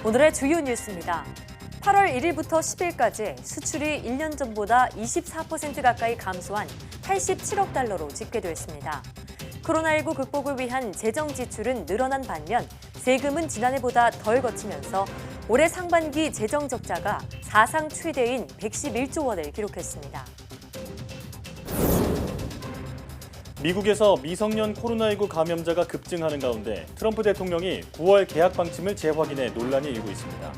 오늘의 주요 뉴스입니다. 8월 1일부터 10일까지 수출이 1년 전보다 24% 가까이 감소한 87억 달러로 집계됐습니다. 코로나19 극복을 위한 재정 지출은 늘어난 반면 세금은 지난해보다 덜 거치면서 올해 상반기 재정 적자가 사상 최대인 111조 원을 기록했습니다. 미국에서 미성년 코로나19 감염자가 급증하는 가운데 트럼프 대통령이 9월 개학 방침을 재확인해 논란이 일고 있습니다.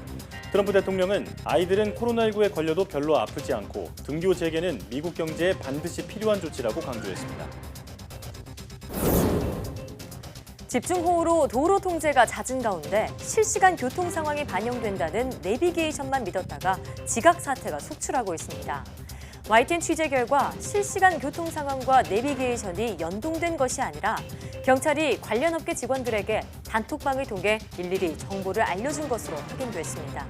트럼프 대통령은 아이들은 코로나19에 걸려도 별로 아프지 않고 등교 재개는 미국 경제에 반드시 필요한 조치라고 강조했습니다. 집중호우로 도로 통제가 잦은 가운데 실시간 교통 상황이 반영된다는 내비게이션만 믿었다가 지각 사태가 속출하고 있습니다. YTN 취재 결과 실시간 교통 상황과 내비게이션이 연동된 것이 아니라 경찰이 관련 업계 직원들에게 단톡방을 통해 일일이 정보를 알려준 것으로 확인됐습니다.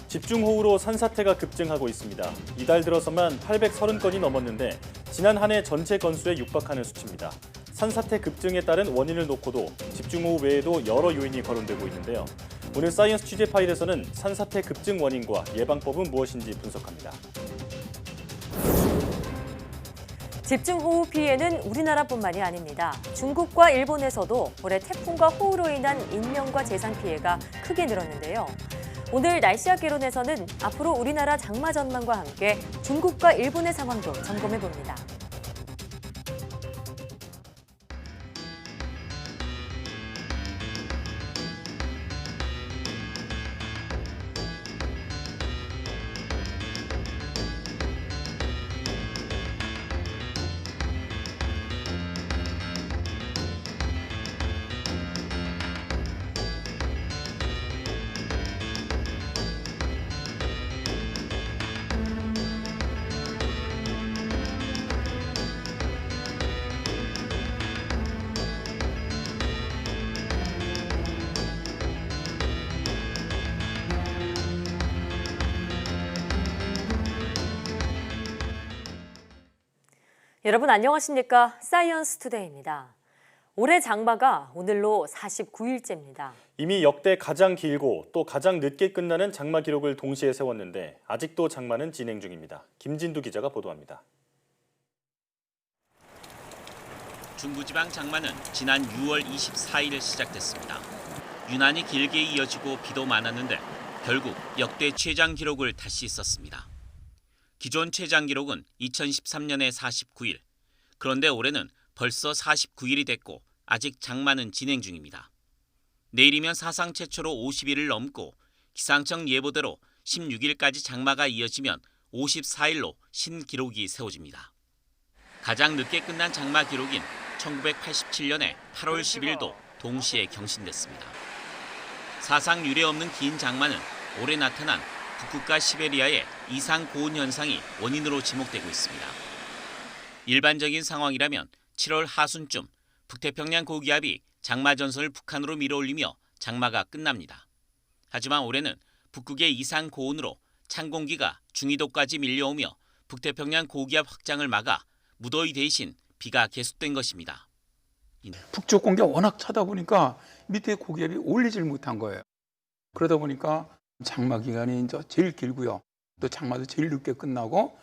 집중호우로 산사태가 급증하고 있습니다. 이달 들어서만 830건이 넘었는데 지난 한 해 전체 건수에 육박하는 수치입니다. 산사태 급증에 따른 원인을 놓고도 집중호우 외에도 여러 요인이 거론되고 있는데요. 오늘 사이언스 취재 파일에서는 산사태 급증 원인과 예방법은 무엇인지 분석합니다. 집중호우 피해는 우리나라뿐만이 아닙니다. 중국과 일본에서도 올해 태풍과 호우로 인한 인명과 재산 피해가 크게 늘었는데요. 오늘 날씨학 개론에서는 앞으로 우리나라 장마 전망과 함께 중국과 일본의 상황도 점검해봅니다. 여러분 안녕하십니까? 사이언스 투데이입니다. 올해 장마가 오늘로 49일째입니다. 이미 역대 가장 길고 또 가장 늦게 끝나는 장마 기록을 동시에 세웠는데 아직도 장마는 진행 중입니다. 김진두 기자가 보도합니다. 중부지방 장마는 지난 6월 24일 시작됐습니다. 유난히 길게 이어지고 비도 많았는데 결국 역대 최장 기록을 다시 썼습니다. 기존 최장 기록은 2013년에 49일. 그런데 올해는 벌써 49일이 됐고 아직 장마는 진행 중입니다. 내일이면 사상 최초로 50일을 넘고 기상청 예보대로 16일까지 장마가 이어지면 54일로 신기록이 세워집니다. 가장 늦게 끝난 장마 기록인 1987년의 8월 10일도 동시에 경신됐습니다. 사상 유례 없는 긴 장마는 올해 나타난 북극과 시베리아의 이상 고온 현상이 원인으로 지목되고 있습니다. 일반적인 상황이라면 7월 하순쯤 북태평양 고기압이 장마 전선을 북한으로 밀어올리며 장마가 끝납니다. 하지만 올해는 북극의 이상 고온으로 찬 공기가 중위도까지 밀려오며 북태평양 고기압 확장을 막아 무더위 대신 비가 계속된 것입니다. 북쪽 공기가 워낙 차다 보니까 밑에 고기압이 올리질 못한 거예요. 그러다 보니까 장마 기간이 이제 제일 길고요. 또 장마도 제일 늦게 끝나고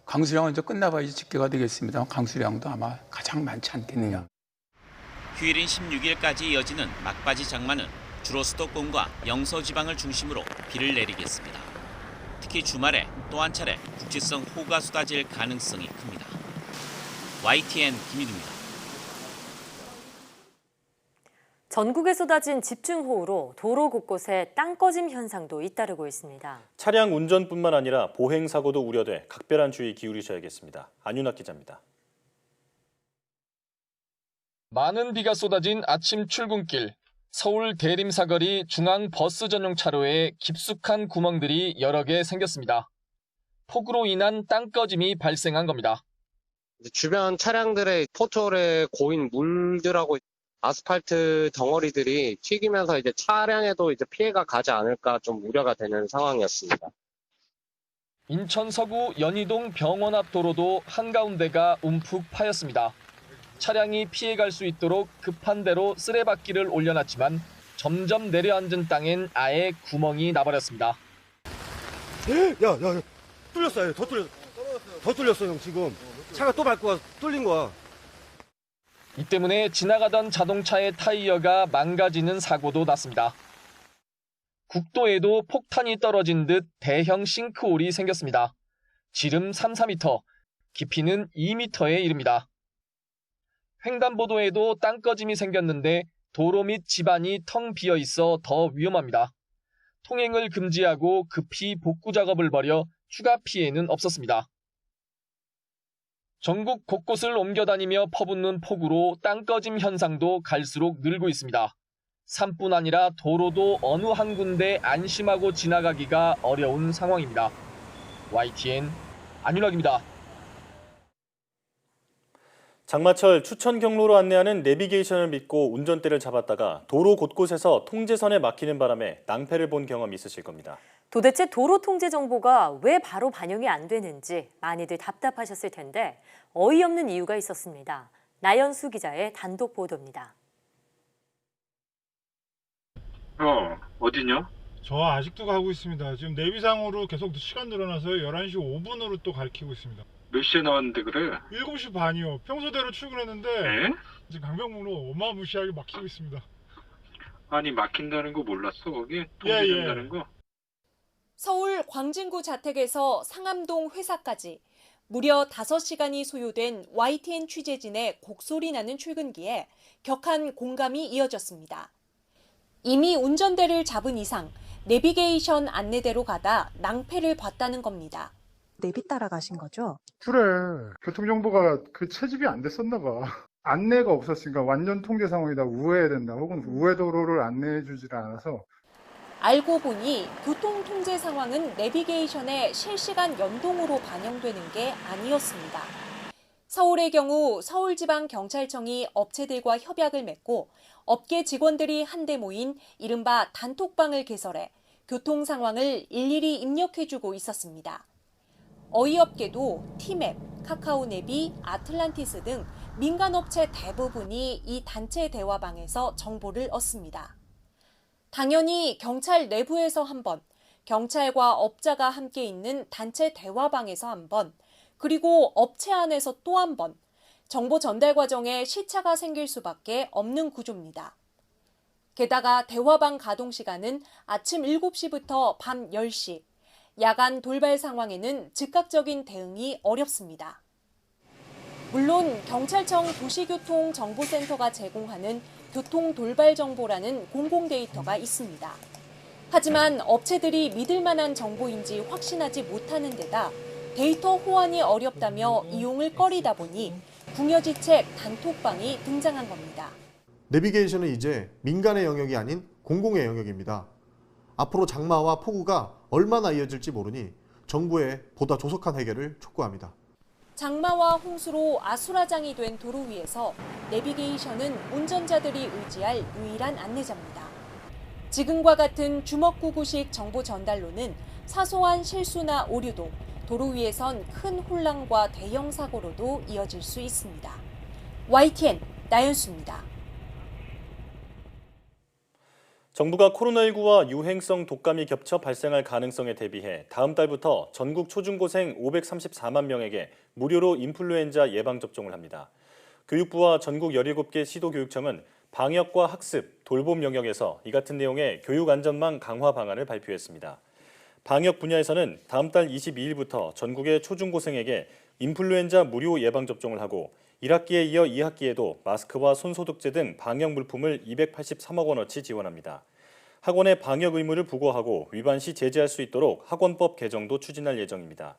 강수량은 이제 끝나봐야지 집계가 되겠습니다. 강수량도 아마 가장 많지 않겠느냐. 휴일인 16일까지 이어지는 막바지 장마는 주로 수도권과 영서 지방을 중심으로 비를 내리겠습니다. 특히 주말에 또 한 차례 국지성 호우가 쏟아질 가능성이 큽니다. YTN 김희두입니다. 전국에 쏟아진 집중호우로 도로 곳곳에 땅 꺼짐 현상도 잇따르고 있습니다. 차량 운전뿐만 아니라 보행 사고도 우려돼 각별한 주의 기울이셔야겠습니다. 안윤학 기자입니다. 많은 비가 쏟아진 아침 출근길. 서울 대림사거리 중앙 버스 전용 차로에 깊숙한 구멍들이 여러 개 생겼습니다. 폭우로 인한 땅 꺼짐이 발생한 겁니다. 주변 차량들의 포토에 고인 물들하고 아스팔트 덩어리들이 튀기면서 이제 차량에도 이제 피해가 가지 않을까 좀 우려가 되는 상황이었습니다. 인천 서구 연희동 병원 앞 도로도 한가운데가 움푹 파였습니다. 차량이 피해갈 수 있도록 급한 대로 쓰레받기를 올려놨지만 점점 내려앉은 땅엔 아예 구멍이 나버렸습니다. 야, 뚫렸어. 더 뚫렸어, 형, 지금. 차가 또 밟고 와서 뚫린 거야. 이 때문에 지나가던 자동차의 타이어가 망가지는 사고도 났습니다. 국도에도 폭탄이 떨어진 듯 대형 싱크홀이 생겼습니다. 지름 3-4m, 깊이는 2m에 이릅니다. 횡단보도에도 땅꺼짐이 생겼는데 도로 및 집안이 텅 비어 있어 더 위험합니다. 통행을 금지하고 급히 복구 작업을 벌여 추가 피해는 없었습니다. 전국 곳곳을 옮겨다니며 퍼붓는 폭우로 땅꺼짐 현상도 갈수록 늘고 있습니다. 산뿐 아니라 도로도 어느 한 군데 안심하고 지나가기가 어려운 상황입니다. YTN 안윤학입니다. 장마철 추천 경로로 안내하는 내비게이션을 믿고 운전대를 잡았다가 도로 곳곳에서 통제선에 막히는 바람에 낭패를 본 경험 있으실 겁니다. 도대체 도로 통제 정보가 왜 바로 반영이 안 되는지 많이들 답답하셨을 텐데 어이없는 이유가 있었습니다. 나연수 기자의 단독 보도입니다. 어디냐? 저 아직도 가고 있습니다. 지금 내비상으로 계속 시간 늘어나서 11시 5분으로 또 가리키고 있습니다. 몇 시에 나왔는데 그래? 7시 반이요. 평소대로 출근했는데 에? 지금 강변북로 어마무시하게 막히고 있습니다. 아니 막힌다는 거 몰랐어 거기? 예. 통제된다는 거? 서울 광진구 자택에서 상암동 회사까지 무려 5시간이 소요된 YTN 취재진의 곡소리 나는 출근기에 격한 공감이 이어졌습니다. 이미 운전대를 잡은 이상 내비게이션 안내대로 가다 낭패를 봤다는 겁니다. 내비 따라 가신 거죠? 그래. 교통정보가 그 채집이 안 됐었나 봐. 안내가 없었으니까 완전 통제 상황이다. 우회해야 된다. 혹은 우회 도로를 안내해 주질 않아서. 알고 보니 교통 통제 상황은 내비게이션에 실시간 연동으로 반영되는 게 아니었습니다. 서울의 경우 서울지방경찰청이 업체들과 협약을 맺고 업계 직원들이 한데 모인 이른바 단톡방을 개설해 교통 상황을 일일이 입력해주고 있었습니다. 어이없게도 티맵, 카카오네비, 아틀란티스 등 민간업체 대부분이 이 단체 대화방에서 정보를 얻습니다. 당연히 경찰 내부에서 한 번, 경찰과 업자가 함께 있는 단체 대화방에서 한 번, 그리고 업체 안에서 또 한 번, 정보 전달 과정에 시차가 생길 수밖에 없는 구조입니다. 게다가 대화방 가동 시간은 아침 7시부터 밤 10시, 야간 돌발 상황에는 즉각적인 대응이 어렵습니다. 물론 경찰청 도시교통정보센터가 제공하는 교통 돌발 정보라는 공공 데이터가 있습니다. 하지만 업체들이 믿을 만한 정보인지 확신하지 못하는 데다 데이터 호환이 어렵다며 이용을 꺼리다 보니 궁여지책 단톡방이 등장한 겁니다. 내비게이션은 이제 민간의 영역이 아닌 공공의 영역입니다. 앞으로 장마와 폭우가 얼마나 이어질지 모르니 정부의 보다 조속한 해결을 촉구합니다. 장마와 홍수로 아수라장이 된 도로 위에서 내비게이션은 운전자들이 의지할 유일한 안내자입니다. 지금과 같은 주먹구구식 정보 전달로는 사소한 실수나 오류도 도로 위에선 큰 혼란과 대형 사고로도 이어질 수 있습니다. YTN 나연수입니다. 정부가 코로나19와 유행성 독감이 겹쳐 발생할 가능성에 대비해 다음 달부터 전국 초중고생 534만 명에게 무료로 인플루엔자 예방접종을 합니다. 교육부와 전국 17개 시도교육청은 방역과 학습, 돌봄 영역에서 이 같은 내용의 교육안전망 강화 방안을 발표했습니다. 방역 분야에서는 다음 달 22일부터 전국의 초중고생에게 인플루엔자 무료 예방접종을 하고 1학기에 이어 2학기에도 마스크와 손소독제 등 방역 물품을 283억 원어치 지원합니다. 학원의 방역 의무를 부과하고 위반 시 제재할 수 있도록 학원법 개정도 추진할 예정입니다.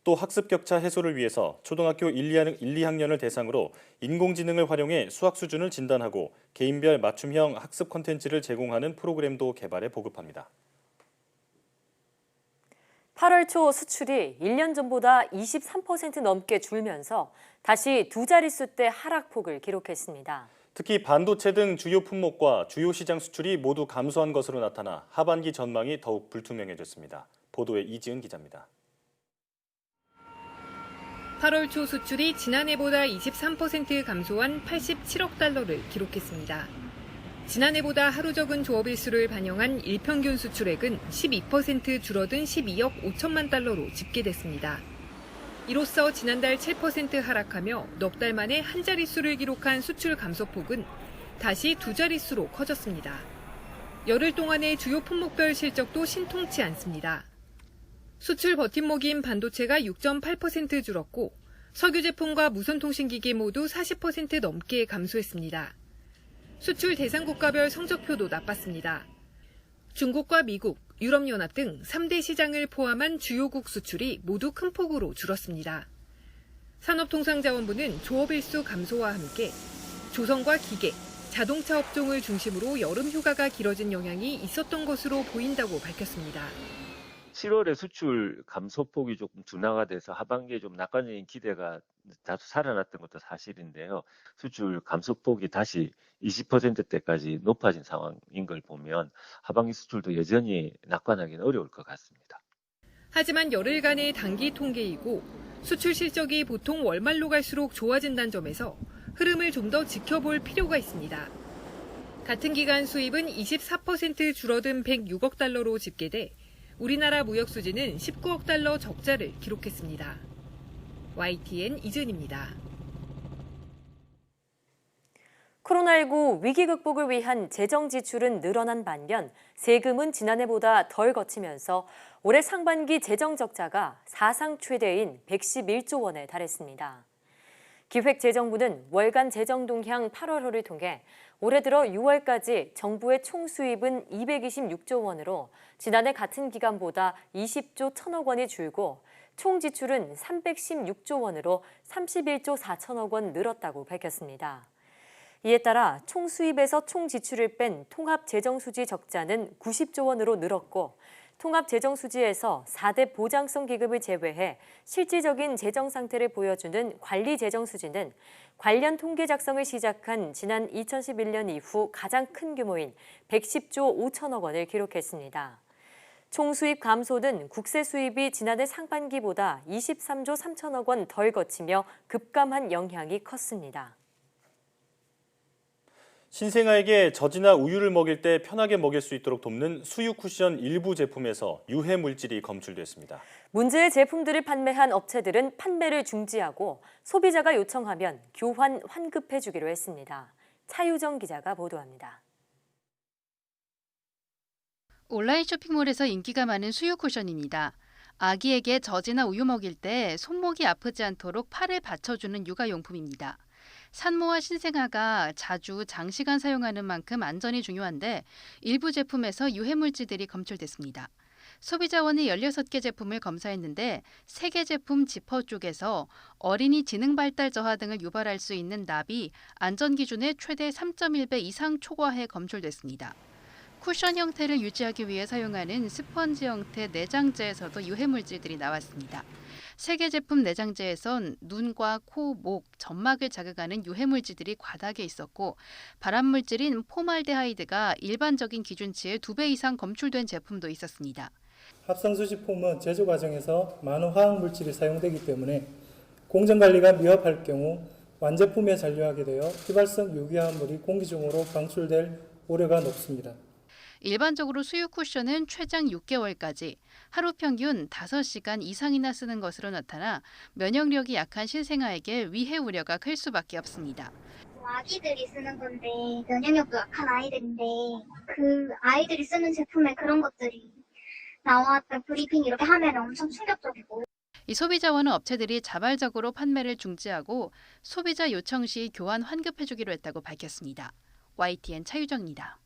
또 학습 격차 해소를 위해서 초등학교 1, 2학년을 대상으로 인공지능을 활용해 수학 수준을 진단하고 개인별 맞춤형 학습 콘텐츠를 제공하는 프로그램도 개발해 보급합니다. 8월 초 수출이 1년 전보다 23% 넘게 줄면서 다시 두 자릿수대 하락폭을 기록했습니다. 특히 반도체 등 주요 품목과 주요 시장 수출이 모두 감소한 것으로 나타나 하반기 전망이 더욱 불투명해졌습니다. 보도에 이지은 기자입니다. 8월 초 수출이 지난해보다 23% 감소한 87억 달러를 기록했습니다. 지난해보다 하루 적은 조업일수를 반영한 일평균 수출액은 12% 줄어든 12억 5천만 달러로 집계됐습니다. 이로써 지난달 7% 하락하며 넉 달 만에 한 자릿수를 기록한 수출 감소폭은 다시 두 자릿수로 커졌습니다. 열흘 동안의 주요 품목별 실적도 신통치 않습니다. 수출 버팀목인 반도체가 6.8% 줄었고 석유 제품과 무선통신기기 모두 40% 넘게 감소했습니다. 수출 대상 국가별 성적표도 나빴습니다. 중국과 미국, 유럽연합 등 3대 시장을 포함한 주요국 수출이 모두 큰 폭으로 줄었습니다. 산업통상자원부는 조업일수 감소와 함께 조선과 기계, 자동차 업종을 중심으로 여름 휴가가 길어진 영향이 있었던 것으로 보인다고 밝혔습니다. 7월에 수출 감소폭이 조금 둔화가 돼서 하반기에 좀 낙관적인 기대가 다소 살아났던 것도 사실인데요. 수출 감소폭이 다시 20%대까지 높아진 상황인 걸 보면 하반기 수출도 여전히 낙관하기는 어려울 것 같습니다. 하지만 열흘간의 단기 통계이고 수출 실적이 보통 월말로 갈수록 좋아진다는 점에서 흐름을 좀 더 지켜볼 필요가 있습니다. 같은 기간 수입은 24% 줄어든 106억 달러로 집계돼 우리나라 무역 수지는 19억 달러 적자를 기록했습니다. YTN 이준입니다. 코로나19 위기 극복을 위한 재정 지출은 늘어난 반면 세금은 지난해보다 덜 거치면서 올해 상반기 재정 적자가 사상 최대인 111조 원에 달했습니다. 기획재정부는 월간 재정 동향 8월호를 통해 올해 들어 6월까지 정부의 총 수입은 226조 원으로 지난해 같은 기간보다 20조 1천억 원이 줄고 총 지출은 316조 원으로 31조 4천억 원 늘었다고 밝혔습니다. 이에 따라 총 수입에서 총 지출을 뺀 통합재정수지 적자는 90조 원으로 늘었고 통합재정수지에서 4대 보장성 기금을 제외해 실질적인 재정 상태를 보여주는 관리재정수지는 관련 통계 작성을 시작한 지난 2011년 이후 가장 큰 규모인 110조 5천억 원을 기록했습니다. 총 수입 감소는 국세 수입이 지난해 상반기보다 23조 3천억 원 덜 거치며 급감한 영향이 컸습니다. 신생아에게 젖이나 우유를 먹일 때 편하게 먹일 수 있도록 돕는 수유 쿠션 일부 제품에서 유해 물질이 검출됐습니다. 문제의 제품들을 판매한 업체들은 판매를 중지하고 소비자가 요청하면 교환 환급해주기로 했습니다. 차유정 기자가 보도합니다. 온라인 쇼핑몰에서 인기가 많은 수유 쿠션입니다. 아기에게 젖이나 우유 먹일 때 손목이 아프지 않도록 팔을 받쳐주는 육아용품입니다. 산모와 신생아가 자주 장시간 사용하는 만큼 안전이 중요한데 일부 제품에서 유해물질들이 검출됐습니다. 소비자원이 16개 제품을 검사했는데 3개 제품 지퍼 쪽에서 어린이 지능 발달 저하 등을 유발할 수 있는 납이 안전기준의 최대 3.1배 이상 초과해 검출됐습니다. 쿠션 형태를 유지하기 위해 사용하는 스펀지 형태 내장재에서도 유해물질들이 나왔습니다. 3개 제품 내장재에선 눈과 코, 목, 점막을 자극하는 유해물질들이 과다하게 있었고 발암물질인 포말데하이드가 일반적인 기준치의 2배 이상 검출된 제품도 있었습니다. 합성수지폼은 제조 과정에서 많은 화학물질이 사용되기 때문에 공정관리가 미흡할 경우 완제품에 잔류하게 되어 휘발성 유기화합물이 공기 중으로 방출될 우려가 높습니다. 일반적으로 수유 쿠션은 최장 6개월까지 하루 평균 5시간 이상이나 쓰는 것으로 나타나 면역력이 약한 신생아에게 위해 우려가 클 수밖에 없습니다. 아기들이 쓰는 건데 면역력도 약한 아이들인데 그 아이들이 쓰는 제품에 그런 것들이 나왔다 브리핑 이렇게 하면 엄청 충격적이고. 이 소비자원은 업체들이 자발적으로 판매를 중지하고 소비자 요청 시 교환 환급해주기로 했다고 밝혔습니다. YTN 차유정입니다.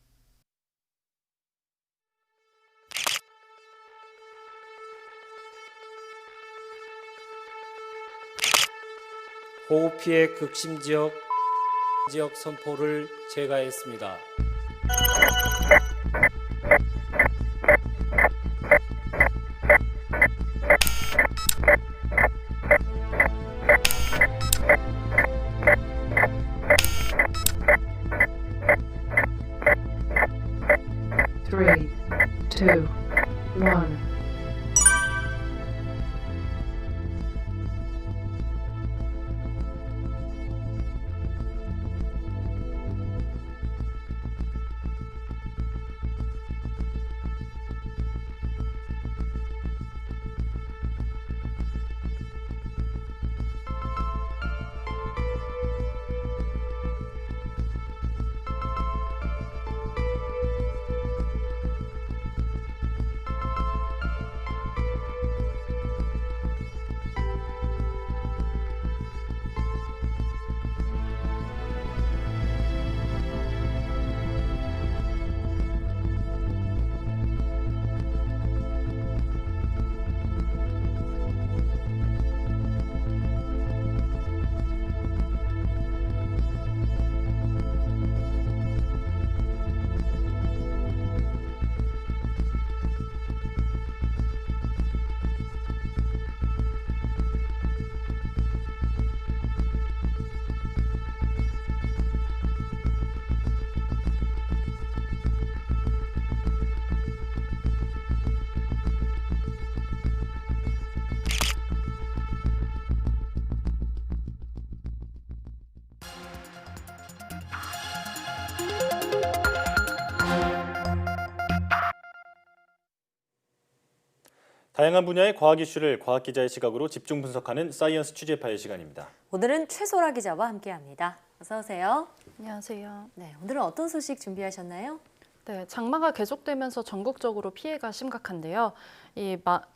호우 피해 극심 지역 선포를 제거했습니다. Three, two, one. 다양한 분야의 과학 이슈를 과학 기자의 시각으로 집중 분석하는 사이언스 취재파의 시간입니다. 오늘은 최소라 기자와 함께합니다. 어서 오세요. 안녕하세요. 네, 오늘은 어떤 소식 준비하셨나요? 네, 장마가 계속되면서 전국적으로 피해가 심각한데요.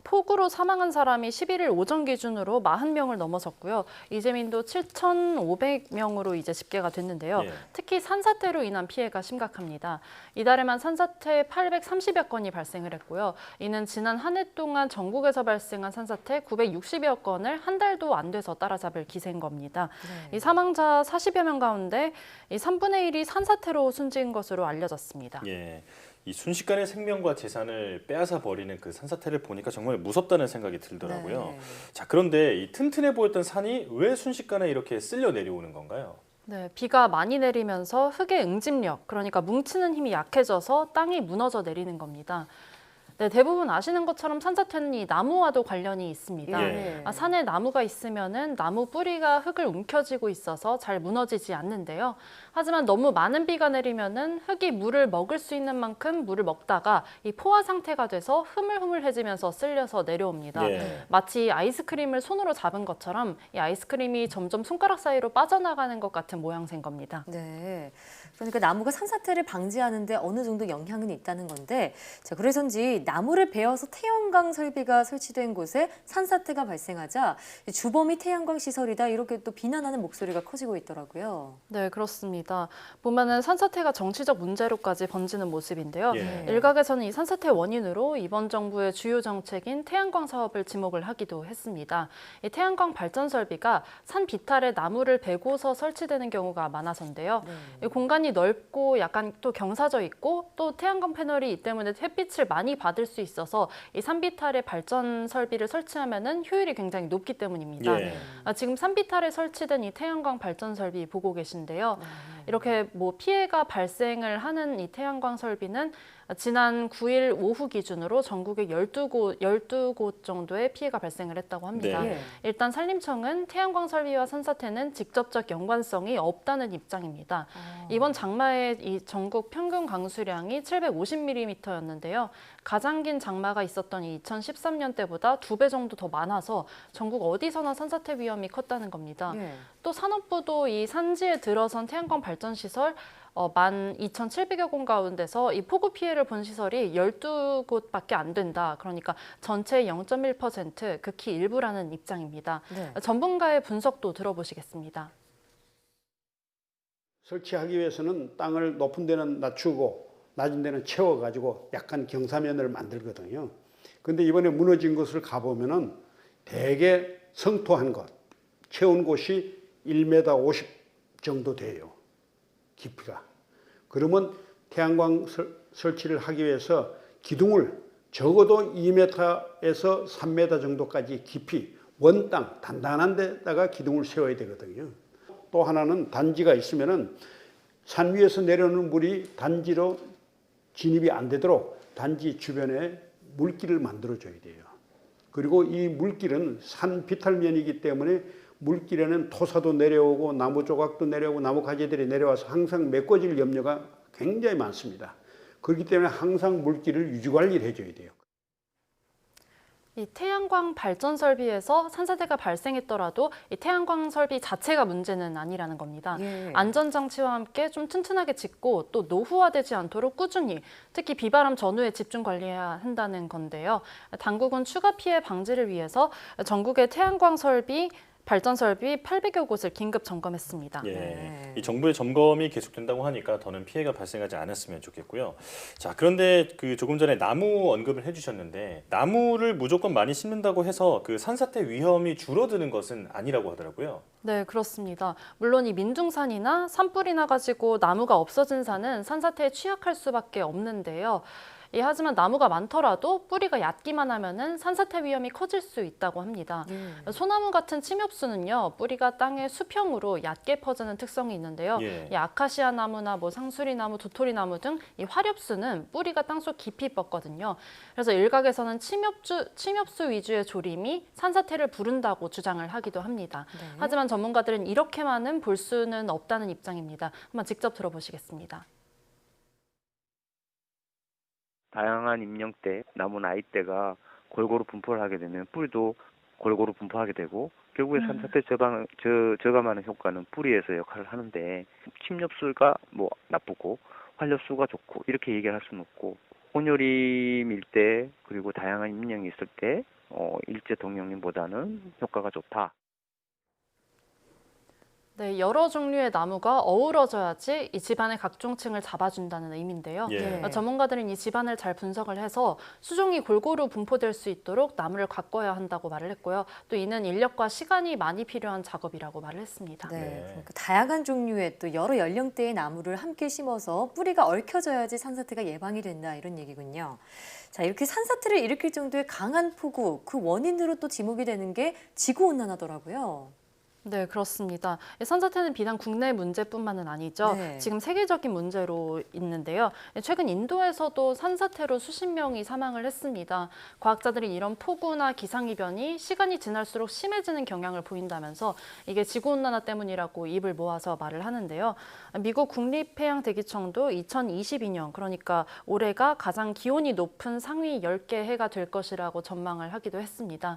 폭우로 사망한 사람이 11일 오전 기준으로 40명을 넘어섰고요. 이재민도 7,500명으로 이제 집계가 됐는데요. 예. 특히 산사태로 인한 피해가 심각합니다. 이달에만 산사태 830여 건이 발생을 했고요. 이는 지난 한 해 동안 전국에서 발생한 산사태 960여 건을 한 달도 안 돼서 따라잡을 기세인 겁니다. 네. 이 사망자 40여 명 가운데 이 3분의 1이 산사태로 숨진 것으로 알려졌습니다. 예. 이 순식간에 생명과 재산을 빼앗아 버리는 그 산사태를 보니까 정말 무섭다는 생각이 들더라고요. 네. 자, 그런데 이 튼튼해 보였던 산이 왜 순식간에 이렇게 쓸려 내려오는 건가요? 네, 비가 많이 내리면서 흙의 응집력, 그러니까 뭉치는 힘이 약해져서 땅이 무너져 내리는 겁니다. 네, 대부분 아시는 것처럼 산사태는 이 나무와도 관련이 있습니다. 예. 산에 나무가 있으면은 나무 뿌리가 흙을 움켜쥐고 있어서 잘 무너지지 않는데요. 하지만 너무 많은 비가 내리면은 흙이 물을 먹을 수 있는 만큼 물을 먹다가 이 포화 상태가 돼서 흐물흐물해지면서 쓸려서 내려옵니다. 예. 마치 아이스크림을 손으로 잡은 것처럼 이 아이스크림이 점점 손가락 사이로 빠져나가는 것 같은 모양새인 겁니다. 네. 그러니까 나무가 산사태를 방지하는 데 어느 정도 영향은 있다는 건데, 자, 그래서인지 나무를 베어서 태양광 설비가 설치된 곳에 산사태가 발생하자 주범이 태양광 시설이다 이렇게 또 비난하는 목소리가 커지고 있더라고요. 네, 그렇습니다. 보면은 산사태가 정치적 문제로까지 번지는 모습인데요. 예. 일각에서는 이 산사태 원인으로 이번 정부의 주요 정책인 태양광 사업을 지목을 하기도 했습니다. 이 태양광 발전 설비가 산 비탈에 나무를 베고서 설치되는 경우가 많아서인데요. 이 공간이 넓고 약간 또 경사져 있고 또 태양광 패널이 이 때문에 햇빛을 많이 받을 수 있어서 이 산비탈에 발전 설비를 설치하면은 효율이 굉장히 높기 때문입니다. 예. 지금 산비탈에 설치된 이 태양광 발전 설비 보고 계신데요. 이렇게 뭐 피해가 발생을 하는 이 태양광 설비는 지난 9일 오후 기준으로 전국에 12곳 정도의 피해가 발생을 했다고 합니다. 네. 일단 산림청은 태양광 설비와 산사태는 직접적 연관성이 없다는 입장입니다. 이번 장마에 이 전국 평균 강수량이 750mm였는데요. 가장 긴 장마가 있었던 2013년 때보다 2배 정도 더 많아서 전국 어디서나 산사태 위험이 컸다는 겁니다. 또 산업부도 이 산지에 들어선 태양광 발전 시설 12,700여 곳 가운데서 이 폭우 피해를 본 시설이 12곳밖에 안 된다. 그러니까 전체의 0.1%, 극히 일부라는 입장입니다. 네. 전문가의 분석도 들어보시겠습니다. 설치하기 위해서는 땅을 높은 데는 낮추고 낮은 데는 채워가지고 약간 경사면을 만들거든요. 근데 이번에 무너진 곳을 가보면은 대개 성토한 것, 채운 곳이 1m 50 정도 돼요. 깊이가. 그러면 태양광 설치를 하기 위해서 기둥을 적어도 2m에서 3m 정도까지 깊이 원땅 단단한 데다가 기둥을 세워야 되거든요. 또 하나는 단지가 있으면은 산 위에서 내려오는 물이 단지로 진입이 안 되도록 단지 주변에 물길을 만들어줘야 돼요. 그리고 이 물길은 산 비탈면이기 때문에 물길에는 토사도 내려오고 나무 조각도 내려오고 나무 가지들이 내려와서 항상 메꿔질 염려가 굉장히 많습니다. 그렇기 때문에 항상 물길을 유지관리를 해줘야 돼요. 이 태양광 발전 설비에서 산사태가 발생했더라도 이 태양광 설비 자체가 문제는 아니라는 겁니다. 안전장치와 함께 좀 튼튼하게 짓고 또 노후화되지 않도록 꾸준히 특히 비바람 전후에 집중 관리해야 한다는 건데요. 당국은 추가 피해 방지를 위해서 전국의 태양광 설비 발전 설비 800여 곳을 긴급 점검했습니다. 예, 이 정부의 점검이 계속된다고 하니까 더는 피해가 발생하지 않았으면 좋겠고요. 자, 그런데 그 조금 전에 나무 언급을 해주셨는데 나무를 무조건 많이 심는다고 해서 그 산사태 위험이 줄어드는 것은 아니라고 하더라고요. 네, 그렇습니다. 물론 이 민둥산이나 산불이 나가지고 나무가 없어진 산은 산사태에 취약할 수밖에 없는데요. 하지만 나무가 많더라도 뿌리가 얕기만 하면은 산사태 위험이 커질 수 있다고 합니다. 소나무 같은 침엽수는요, 뿌리가 땅의 수평으로 얕게 퍼지는 특성이 있는데요. 이 아카시아 나무나 뭐 상수리 나무, 도토리 나무 등 이 화렵수는 뿌리가 땅속 깊이 뻗거든요. 그래서 일각에서는 침엽수 위주의 조림이 산사태를 부른다고 주장을 하기도 합니다. 하지만 전문가들은 이렇게만은 볼 수는 없다는 입장입니다. 한번 직접 들어보시겠습니다. 다양한 임명대, 나무 나이대가 골고루 분포를 하게 되면 뿌리도 골고루 분포하게 되고 결국에 산사태 저감하는 효과는 뿌리에서 역할을 하는데 침엽수가 뭐 나쁘고 활엽수가 좋고 이렇게 얘기를 할 수는 없고 온열임일 때 그리고 다양한 임량이 있을 때 일제 동용림보다는 효과가 좋다. 네, 여러 종류의 나무가 어우러져야지 이 집안의 각종 층을 잡아준다는 의미인데요. 예. 전문가들은 이 집안을 잘 분석을 해서 수종이 골고루 분포될 수 있도록 나무를 가꿔야 한다고 말을 했고요. 또 이는 인력과 시간이 많이 필요한 작업이라고 말을 했습니다. 네, 그러니까 다양한 종류의 또 여러 연령대의 나무를 함께 심어서 뿌리가 얽혀져야지 산사태가 예방이 된다 이런 얘기군요. 자, 이렇게 산사태를 일으킬 정도의 강한 폭우, 그 원인으로 또 지목이 되는 게 지구온난화더라고요. 네, 그렇습니다. 산사태는 비단 국내 문제뿐만은 아니죠. 네. 지금 세계적인 문제로 있는데요. 최근 인도에서도 산사태로 수십 명이 사망을 했습니다. 과학자들이 이런 폭우나 기상이변이 시간이 지날수록 심해지는 경향을 보인다면서 이게 지구온난화 때문이라고 입을 모아서 말을 하는데요. 미국 국립해양대기청도 2022년, 그러니까 올해가 가장 기온이 높은 상위 10개 해가 될 것이라고 전망을 하기도 했습니다.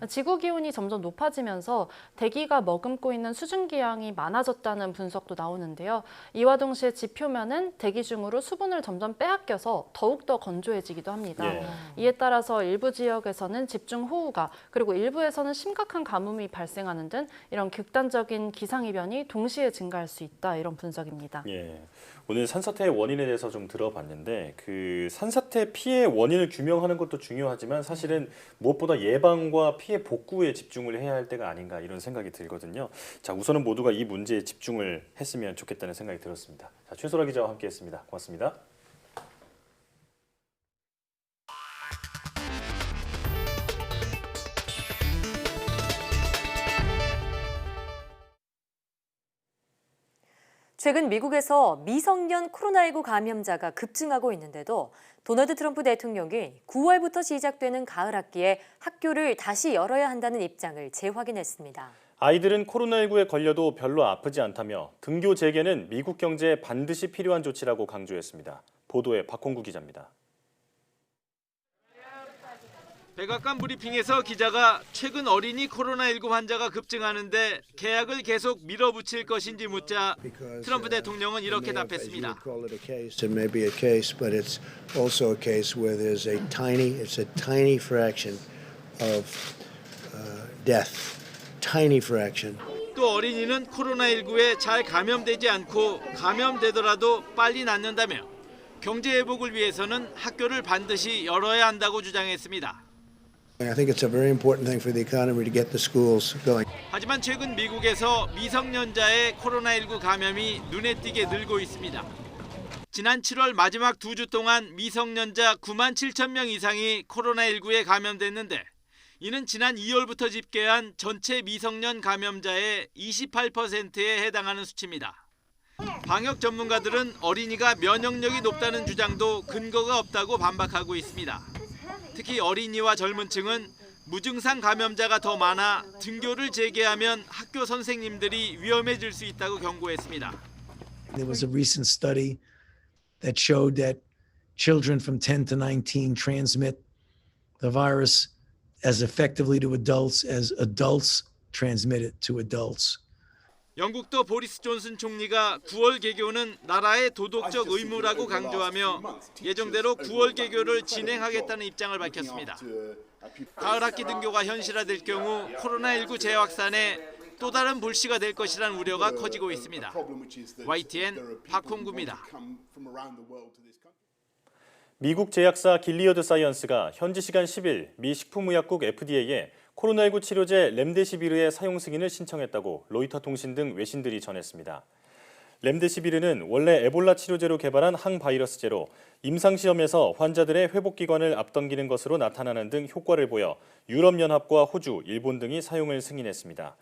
지구 기온이 점점 높아지면서 대기가 머금고 있는 수증기량이 많아졌다는 분석도 나오는데요. 이와 동시에 지표면은 대기 중으로 수분을 점점 빼앗겨서 더욱더 건조해지기도 합니다. 예. 이에 따라서 일부 지역에서는 집중호우가 그리고 일부에서는 심각한 가뭄이 발생하는 등 이런 극단적인 기상이변이 동시에 증가할 수 있다 이런 분석입니다. 예. 오늘 산사태의 원인에 대해서 좀 들어봤는데 그 산사태 피해 원인을 규명하는 것도 중요하지만 사실은 무엇보다 예방과 피해 복구에 집중을 해야 할 때가 아닌가 이런 생각이 들거든요. 자, 우선은 모두가 이 문제에 집중을 했으면 좋겠다는 생각이 들었습니다. 자, 최소라 기자와 함께했습니다. 고맙습니다. 최근 미국에서 미성년 코로나19 감염자가 급증하고 있는데도 도널드 트럼프 대통령이 9월부터 시작되는 가을 학기에 학교를 다시 열어야 한다는 입장을 재확인했습니다. 아이들은 코로나19에 걸려도 별로 아프지 않다며 등교 재개는 미국 경제에 반드시 필요한 조치라고 강조했습니다. 보도에 박홍구 기자입니다. 백악관 브리핑에서 기자가 최근 어린이 코로나19 환자가 급증하는데 계약을 계속 밀어붙일 것인지 묻자 트럼프 대통령은 이렇게 답했습니다. It may be a case, but it's also a case where there's a tiny fraction of death, tiny fraction. 또 어린이는 코로나19에 잘 감염되지 않고 감염되더라도 빨리 낫는다며 경제 회복을 위해서는 학교를 반드시 열어야 한다고 주장했습니다. I think it's a very important thing for the economy to get the schools going. 하지만 최근 미국에서 미성년자의 코로나19 감염이 눈에 띄게 늘고 있습니다. 지난 7월 마지막 2주 동안 미성년자 9만 7천 명 이상이 코로나19에 감염됐는데 이는 지난 2월부터 집계한 전체 미성년 감염자의 28%에 해당하는 수치입니다. 방역 전문가들은 어린이가 면역력이 높다는 주장도 근거가 없다고 반박하고 있습니다. 특히 어린이와 젊은 층은 무증상 감염자가 더 많아 등교를 재개하면 학교 선생님들이 위험해질 수 있다고 경고했습니다. There was a recent study that showed that children from 10 to 19 transmit the virus as effectively to adults as adults transmit it to adults. 영국도 보리스 존슨 총리가 9월 개교는 나라의 도덕적 의무라고 강조하며 예정대로 9월 개교를 진행하겠다는 입장을 밝혔습니다. 가을 학기 등교가 현실화될 경우 코로나19 재확산에 또 다른 불씨가 될 것이라는 우려가 커지고 있습니다. YTN 박홍구입니다. 미국 제약사 길리어드 사이언스가 현지 시간 10일 미 식품의약국 FDA에 코로나19 치료제 렘데시비르의 사용 승인을 신청했다고 로이터 통신 등 외신들이 전했습니다. 렘데시비르는 원래 에볼라 치료제로 개발한 항바이러스제로 임상시험에서 환자들의 회복기관을 앞당기는 것으로 나타나는 등 효과를 보여 유럽연합과 호주, 일본 등이 사용을 승인했습니다.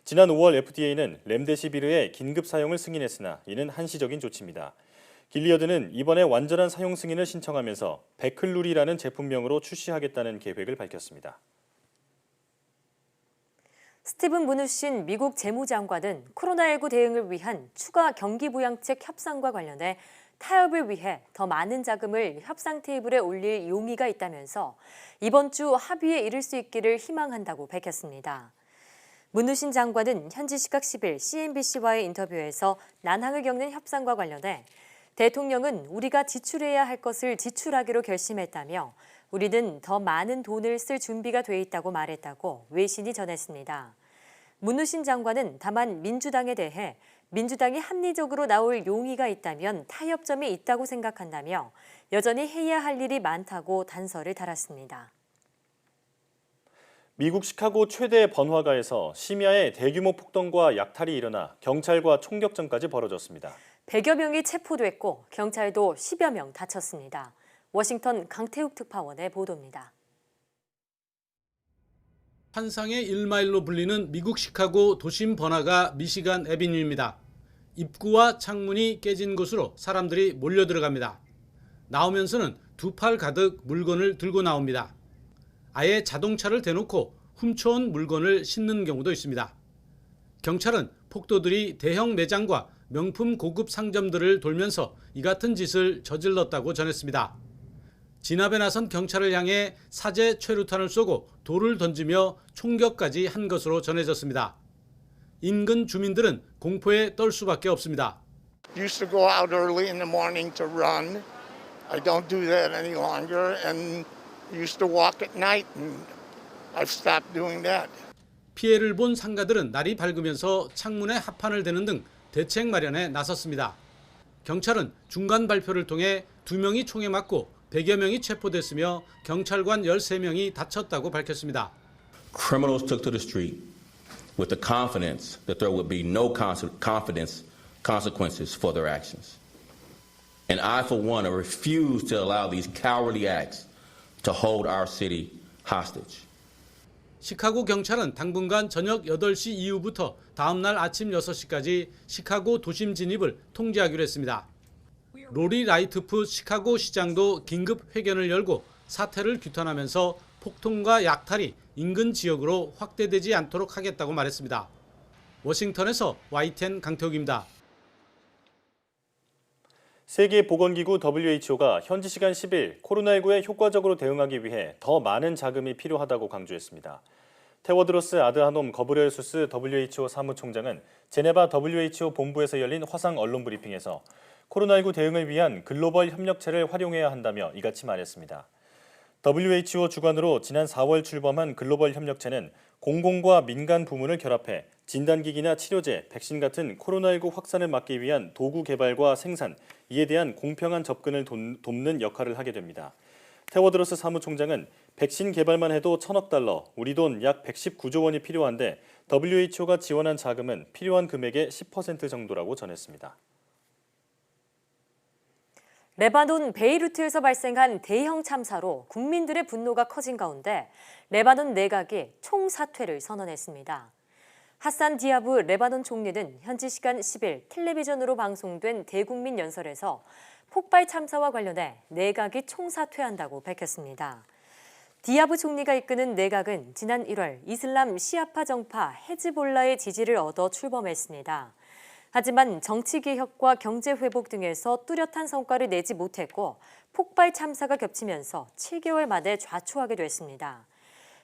지난 5월 FDA는 렘데시비르의 긴급 사용을 승인했으나 이는 한시적인 조치입니다. 길리어드는 이번에 완전한 사용 승인을 신청하면서 베클룰이라는 제품명으로 출시하겠다는 계획을 밝혔습니다. 스티븐 무누신 미국 재무장관은 코로나19 대응을 위한 추가 경기부양책 협상과 관련해 타협을 위해 더 많은 자금을 협상 테이블에 올릴 용의가 있다면서 이번 주 합의에 이를 수 있기를 희망한다고 밝혔습니다. 문우신 장관은 현지 시각 10일 CNBC와의 인터뷰에서 난항을 겪는 협상과 관련해 대통령은 우리가 지출해야 할 것을 지출하기로 결심했다며 우리는 더 많은 돈을 쓸 준비가 돼 있다고 말했다고 외신이 전했습니다. 문우신 장관은 다만 민주당에 대해 민주당이 합리적으로 나올 용의가 있다면 타협점이 있다고 생각한다며 여전히 해야 할 일이 많다고 단서를 달았습니다. 미국 시카고 최대 번화가에서 심야에 대규모 폭동과 약탈이 일어나 경찰과 총격전까지 벌어졌습니다. 100여 명이 체포됐고 경찰도 10여 명 다쳤습니다. 워싱턴 강태욱 특파원의 보도입니다. 환상의 1마일로 불리는 미국 시카고 도심 번화가 미시간 애비뉴입니다. 입구와 창문이 깨진 곳으로 사람들이 몰려 들어갑니다. 나오면서는 두 팔 가득 물건을 들고 나옵니다. 아예 자동차를 대놓고 훔쳐온 물건을 싣는 경우도 있습니다. 경찰은 폭도들이 대형 매장과 명품 고급 상점들을 돌면서 이 같은 짓을 저질렀다고 전했습니다. 진압에 나선 경찰을 향해 사제 최루탄을 쏘고 돌을 던지며 총격까지 한 것으로 전해졌습니다. 인근 주민들은 공포에 떨 수밖에 없습니다. Used to go out early in the morning to run. I don't do that any longer and used to walk at night and I've stopped doing that. 피해를 본 상가들은 날이 밝으면서 창문에 합판을 대는 등 대책 마련에 나섰습니다. 경찰은 중간 발표를 통해 2명이 총에 맞고 100여 명이 체포됐으며 경찰관 13명이 다쳤다고 밝혔습니다. Criminals took to the street with the confidence that there would be no consequences for their actions. And I, for one, refuse to allow these cowardly acts to hold our city hostage. 시카고 경찰은 당분간 저녁 8시 이후부터 다음 날 아침 6시까지 시카고 도심 진입을 통제하기로 했습니다. 로리 라이트프 시카고 시장도 긴급 회견을 열고 사태를 규탄하면서 폭동과 약탈이 인근 지역으로 확대되지 않도록 하겠다고 말했습니다. 워싱턴에서 YTN 강태욱입니다. 세계보건기구 WHO가 현지 시간 10일 코로나19에 효과적으로 대응하기 위해 더 많은 자금이 필요하다고 강조했습니다. 테워드로스 아드하놈 거브레예수스 WHO 사무총장은 제네바 WHO 본부에서 열린 화상 언론 브리핑에서 코로나19 대응을 위한 글로벌 협력체를 활용해야 한다며 이같이 말했습니다. WHO 주관으로 지난 4월 출범한 글로벌 협력체는 공공과 민간 부문을 결합해 진단기기나 치료제, 백신 같은 코로나19 확산을 막기 위한 도구 개발과 생산, 이에 대한 공평한 접근을 돕는 역할을 하게 됩니다. 테워드로스 사무총장은 백신 개발만 해도 1,000억 달러, 우리 돈 약 119조 원이 필요한데 WHO가 지원한 자금은 필요한 금액의 10% 정도라고 전했습니다. 레바논 베이루트에서 발생한 대형 참사로 국민들의 분노가 커진 가운데 레바논 내각이 총사퇴를 선언했습니다. 하산 디아브 레바논 총리는 현지 시간 10일 텔레비전으로 방송된 대국민 연설에서 폭발 참사와 관련해 내각이 총사퇴한다고 밝혔습니다. 디아브 총리가 이끄는 내각은 지난 1월 이슬람 시아파 정파 헤즈볼라의 지지를 얻어 출범했습니다. 하지만 정치개혁과 경제회복 등에서 뚜렷한 성과를 내지 못했고 폭발 참사가 겹치면서 7개월 만에 좌초하게 됐습니다.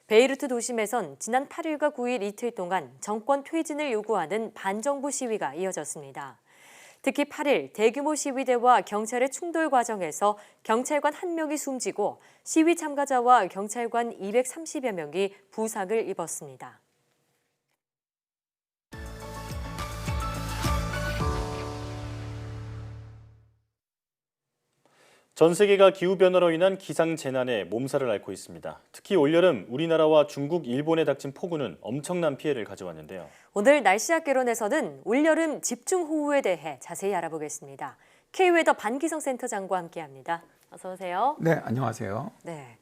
베이루트 도심에선 지난 8일과 9일 이틀 동안 정권 퇴진을 요구하는 반정부 시위가 이어졌습니다. 특히 8일 대규모 시위대와 경찰의 충돌 과정에서 경찰관 1명이 숨지고 시위 참가자와 경찰관 230여 명이 부상을 입었습니다. 전 세계가 기후변화로 인한 기상재난에 몸살을 앓고 있습니다. 특히 올여름 우리나라와 중국, 일본에 닥친 폭우는 엄청난 피해를 가져왔는데요. 오늘 날씨학개론에서는 올여름 집중호우에 대해 자세히 알아보겠습니다. K웨더 반기성 센터장과 함께합니다. 어서 오세요. 네, 안녕하세요. 네.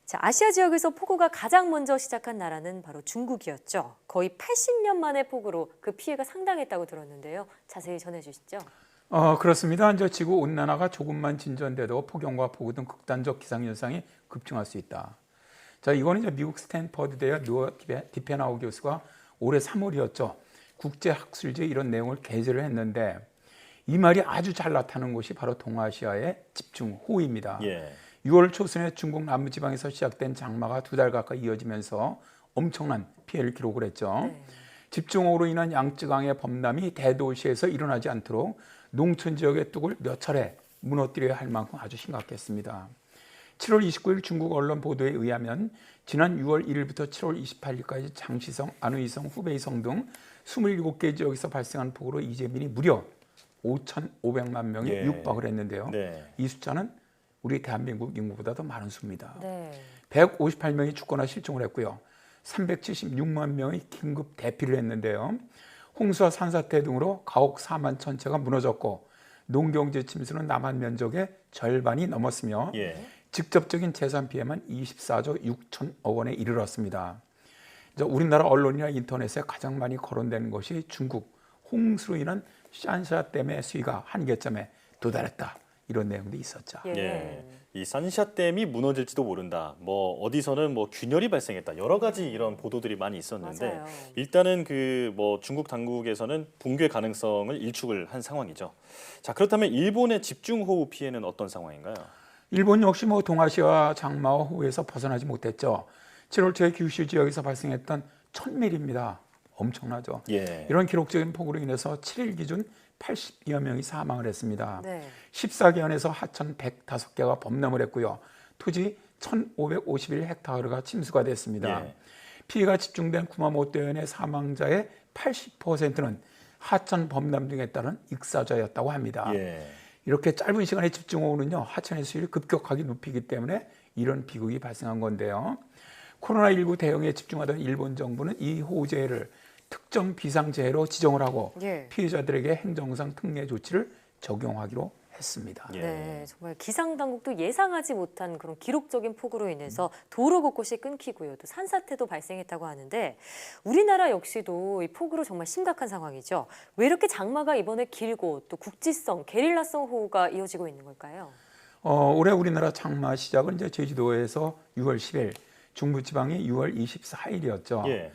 자, 아시아 지역에서 폭우가 가장 먼저 시작한 나라는 바로 중국이었죠. 거의 80년 만에 폭우로 그 피해가 상당했다고 들었는데요. 자세히 전해주시죠. 그렇습니다. 이제 지구 온난화가 조금만 진전돼도 폭염과 폭우 등 극단적 기상현상이 급증할 수 있다. 자, 이거는 이제 미국 스탠퍼드 대학 노아 디페나우 교수가 올해 3월이었죠. 국제학술지에 이런 내용을 게재를 했는데 이 말이 아주 잘 나타나는 곳이 바로 동아시아의 집중호우입니다. 예. 6월 초순에 중국 남부지방에서 시작된 장마가 2달 가까이 이어지면서 엄청난 피해를 기록을 했죠. 집중호우로 인한 양쯔강의 범람이 대도시에서 일어나지 않도록 농촌 지역의 뚝을 몇 차례 무너뜨려야 할 만큼 아주 심각했습니다. 7월 29일 중국 언론 보도에 의하면 지난 6월 1일부터 7월 28일까지 장시성, 안의성, 후베이성 등 27개 지역에서 발생한 폭우로 이재민이 무려 5,500만 명이 예. 육박을 했는데요. 네. 이 숫자는 우리 대한민국 인구보다 더 많은 수입니다. 네. 158명이 죽거나 실종을 했고요. 376만 명이 긴급 대피를 했는데요. 홍수와 산사태 등으로 가옥 4만 천채가 무너졌고 농경지 침수는 남한 면적의 절반이 넘었으며 예. 직접적인 재산 피해만 24조 6천억 원에 이르렀습니다. 우리나라 언론이나 인터넷에 가장 많이 거론되는 것이 중국 홍수로 인한 샨샤댐의 수위가 한계점에 도달했다. 이런 내용도 있었죠. 예. 이 산샤댐이 무너질지도 모른다. 뭐 어디서는 뭐 균열이 발생했다. 여러 가지 이런 보도들이 많이 있었는데 맞아요. 일단은 그 뭐 중국 당국에서는 붕괴 가능성을 일축을 한 상황이죠. 자, 그렇다면 일본의 집중호우 피해는 어떤 상황인가요? 일본 역시 뭐 동아시아 장마와 호우에서 벗어나지 못했죠. 7월 초에 규슈 지역에서 발생했던 1000mm입니다. 엄청나죠. 예. 이런 기록적인 폭우로 인해서 7일 기준 80여 명이 사망을 했습니다. 네. 14개현에서 하천 105개가 범람을 했고요. 토지 1,551헥타르가 침수가 됐습니다. 예. 피해가 집중된 구마모토현의 사망자의 80%는 하천 범람 등에 따른 익사자였다고 합니다. 예. 이렇게 짧은 시간에 집중호우는요, 하천의 수위를 급격하게 높이기 때문에 이런 비극이 발생한 건데요. 코로나19 대응에 집중하던 일본 정부는 이 호우재해를 특정 비상재해로 지정을 하고 예. 피해자들에게 행정상 특례 조치를 적용하기로 했습니다. 네, 정말 기상당국도 예상하지 못한 그런 기록적인 폭우로 인해서 도로 곳곳이 끊기고요. 또 산사태도 발생했다고 하는데 우리나라 역시도 이 폭우로 정말 심각한 상황이죠. 왜 이렇게 장마가 이번에 길고 또 국지성, 게릴라성 호우가 이어지고 있는 걸까요? 올해 우리나라 장마 시작은 이제 제주도에서 6월 10일, 중부지방이 6월 24일이었죠. 예.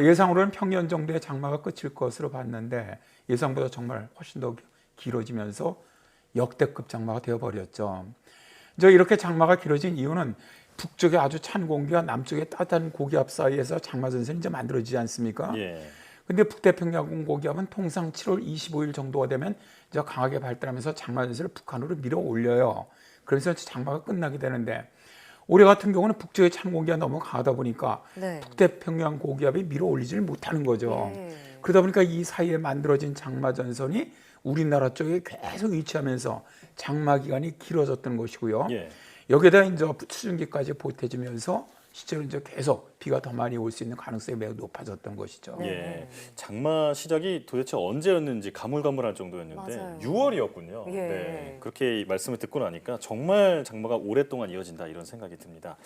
예상으로는 평년 정도의 장마가 끝일 것으로 봤는데 예상보다 정말 훨씬 더 길어지면서 역대급 장마가 되어버렸죠. 이렇게 장마가 길어진 이유는 북쪽에 아주 찬 공기와 남쪽에 따뜻한 고기압 사이에서 장마 전선이 이제 만들어지지 않습니까? 예. 근데 북태평양 고기압은 통상 7월 25일 정도가 되면 이제 강하게 발달하면서 장마 전선을 북한으로 밀어 올려요. 그래서 장마가 끝나게 되는데 올해 같은 경우는 북쪽의 찬 공기가 너무 강하다 보니까 네. 북태평양 고기압이 밀어 올리지를 못하는 거죠. 그러다 보니까 이 사이에 만들어진 장마 전선이 우리나라 쪽에 계속 위치하면서 장마 기간이 길어졌던 것이고요. 예. 여기에다 이제 수증기까지 보태지면서 실제로 이제 계속 비가 더 많이 올 수 있는 가능성이 매우 높아졌던 것이죠. 예. 장마 시작이 도대체 언제였는지 가물가물할 정도였는데 맞아요. 6월이었군요. 예. 네. 그렇게 말씀을 듣고 나니까 정말 장마가 오랫동안 이어진다 이런 생각이 듭니다.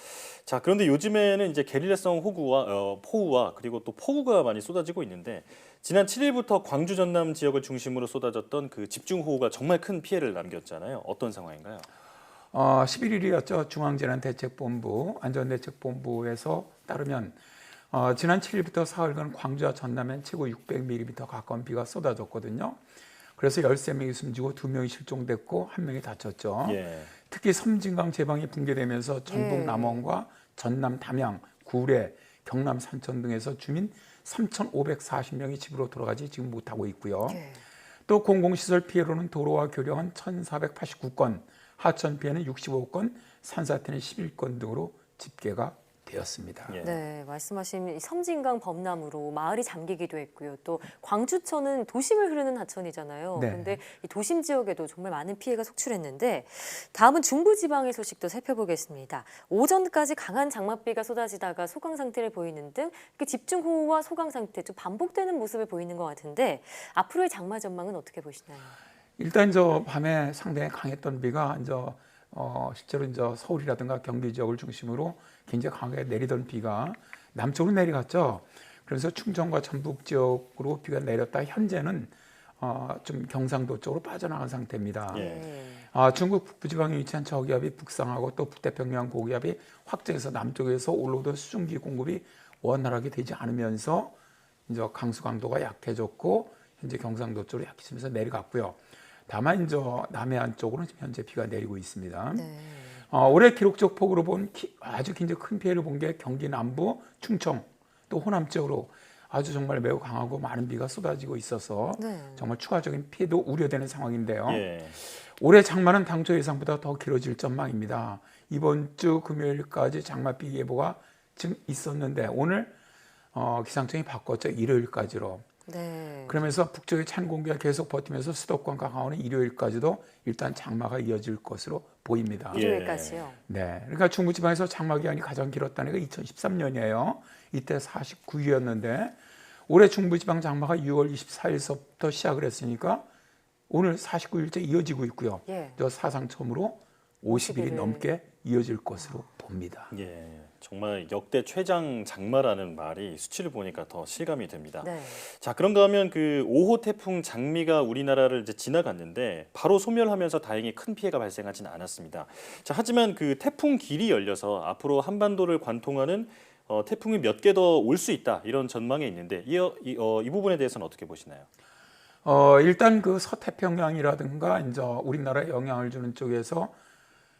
자, 그런데 요즘에는 이제 게릴라성 폭우와 그리고 또 폭우가 많이 쏟아지고 있는데 지난 7일부터 광주 전남 지역을 중심으로 쏟아졌던 그 집중호우가 정말 큰 피해를 남겼잖아요. 어떤 상황인가요? 11일이었죠. 중앙재난대책본부, 안전대책본부에서 따르면 지난 7일부터 사흘간 광주와 전남엔 최고 600mm 가까운 비가 쏟아졌거든요. 그래서 13명이 숨지고 2명이 실종됐고 1명이 다쳤죠. 예. 특히 섬진강 제방이 붕괴되면서 전북 남원과 전남 담양, 구례, 경남 산천 등에서 주민 3,540명이 집으로 돌아가지 지금 못하고 있고요. 또 공공시설 피해로는 도로와 교량은 1,489건, 하천 피해는 65건, 산사태는 11건 등으로 집계가 되었습니다. 네, 말씀하신 섬진강 범람으로 마을이 잠기기도 했고요. 또 광주천은 도심을 흐르는 하천이잖아요. 네. 그런데 이 도심 지역에도 정말 많은 피해가 속출했는데 다음은 중부지방의 소식도 살펴보겠습니다. 오전까지 강한 장맛비가 쏟아지다가 소강 상태를 보이는 등 이렇게 집중호우와 소강 상태 좀 반복되는 모습을 보이는 것 같은데 앞으로의 장마 전망은 어떻게 보시나요? 일단 밤에 상당히 강했던 비가 실제로 서울이라든가 경기 지역을 중심으로 굉장히 강하게 내리던 비가 남쪽으로 내려갔죠. 그래서 충청과 전북 지역으로 비가 내렸다 현재는 좀 경상도 쪽으로 빠져나간 상태입니다. 중국 북부지방에 위치한 저기압이 북상하고 또 북태평양 고기압이 확장해서 남쪽에서 올라오던 수증기 공급이 원활하게 되지 않으면서 강수 강도가 약해졌고 현재 경상도 쪽으로 약해지면서 내려갔고요. 다만 이제 남해안 쪽으로는 지금 현재 비가 내리고 있습니다. 올해 기록적 폭우로 본 아주 굉장히 큰 피해를 본 게 경기 남부, 충청 또 호남 쪽으로 아주 정말 매우 강하고 많은 비가 쏟아지고 있어서 정말 추가적인 피해도 우려되는 상황인데요. 올해 장마는 당초 예상보다 더 길어질 전망입니다. 이번 주 금요일까지 장마비 예보가 지금 있었는데 오늘 기상청이 바꿨죠. 일요일까지로. 그러면서 북쪽의 찬 공기가 계속 버티면서 수도권과 강원은 일요일까지도 일단 장마가 이어질 것으로 보입니다. 일요일까지요? 네. 그러니까 중부지방에서 장마 기간이 가장 길었다는 게 2013년이에요. 이때 49일이었는데 올해 중부지방 장마가 6월 24일서부터 시작을 했으니까 오늘 49일째 이어지고 있고요. 저 사상 처음으로 50일이 넘게 이어질 것으로 봅니다. 정말 역대 최장 장마라는 말이 수치를 보니까 더 실감이 됩니다. 자, 그런가 하면 그 5호 태풍 장미가 우리나라를 이제 지나갔는데 바로 소멸하면서 다행히 큰 피해가 발생하지는 않았습니다. 자, 하지만 그 태풍 길이 열려서 앞으로 한반도를 관통하는 태풍이 몇 개 더 올 수 있다 이런 전망이 있는데 이 부분에 대해서는 어떻게 보시나요? 일단 그 서태평양이라든가 이제 우리나라에 영향을 주는 쪽에서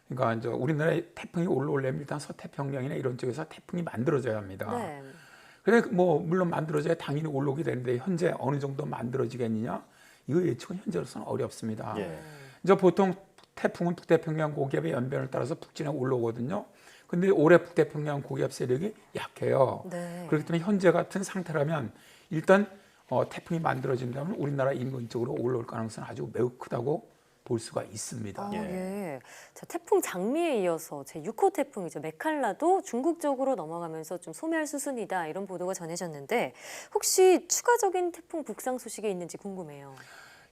그러니까 이제 우리나라에 태풍이 올라오려면 일단 서태평양이나 이런 쪽에서 태풍이 만들어져야 합니다. 그래 뭐 물론 만들어져야 당연히 올라오게 되는데 현재 어느 정도 만들어지겠느냐? 이거 예측은 현재로서는 어렵습니다. 이제 보통 태풍은 북태평양 고기압의 연변을 따라서 북진에 올라오거든요. 근데 올해 북태평양 고기압 세력이 약해요. 그렇기 때문에 현재 같은 상태라면 일단 태풍이 만들어진다면 우리나라 인근 쪽으로 올라올 가능성은 아주 매우 크다고 볼 수가 있습니다. 자, 태풍 장미에 이어서 제 6호 태풍이죠. 메칼라도 중국 쪽으로 넘어가면서 좀 소멸 수순이다 이런 보도가 전해졌는데 혹시 추가적인 태풍 북상 소식이 있는지 궁금해요.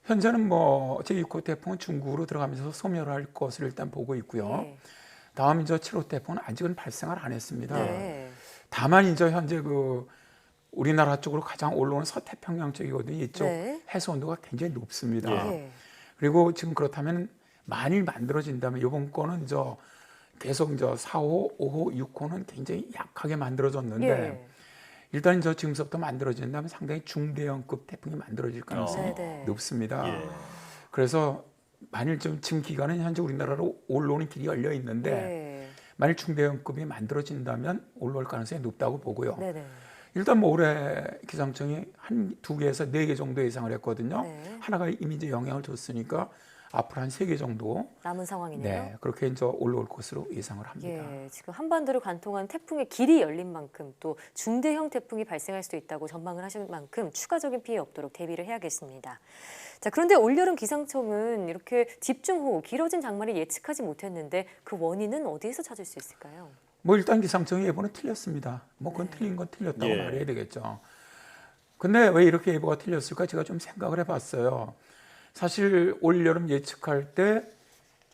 현재는 뭐 제 6호 태풍은 중국으로 들어가면서 소멸할 것을 일단 보고 있고요. 다음 이제 7호 태풍은 아직은 발생을 안 했습니다. 다만 이제 현재 그 우리나라 쪽으로 가장 올라오는 서태평양 쪽이거든요. 이쪽 해수 온도가 굉장히 높습니다. 그리고 지금 그렇다면 만일 만들어진다면 이번 거는 계속 4호, 5호, 6호는 굉장히 약하게 만들어졌는데 일단 지금부터 만들어진다면 상당히 중대형급 태풍이 만들어질 가능성이 높습니다. 그래서 만일 지금 기간은 현재 우리나라로 올라오는 길이 열려 있는데 만일 중대형급이 만들어진다면 올라올 가능성이 높다고 보고요. 일단 뭐 올해 기상청이 한 2개에서 4개 정도 예상을 했거든요. 하나가 이미 이제 영향을 줬으니까 앞으로 한 3개 정도 남은 상황이네요. 그렇게 이제 올라올 것으로 예상을 합니다. 지금 한반도를 관통한 태풍의 길이 열린 만큼 또 중대형 태풍이 발생할 수도 있다고 전망을 하신 만큼 추가적인 피해 없도록 대비를 해야겠습니다. 자, 그런데 올여름 기상청은 이렇게 집중호우, 길어진 장마를 예측하지 못했는데 그 원인은 어디에서 찾을 수 있을까요? 뭐 일단 기상청의 예보는 틀렸습니다. 뭐 그건 틀린 건 틀렸다고 말해야 되겠죠. 근데 왜 이렇게 예보가 틀렸을까 제가 좀 생각을 해봤어요. 사실 올여름 예측할 때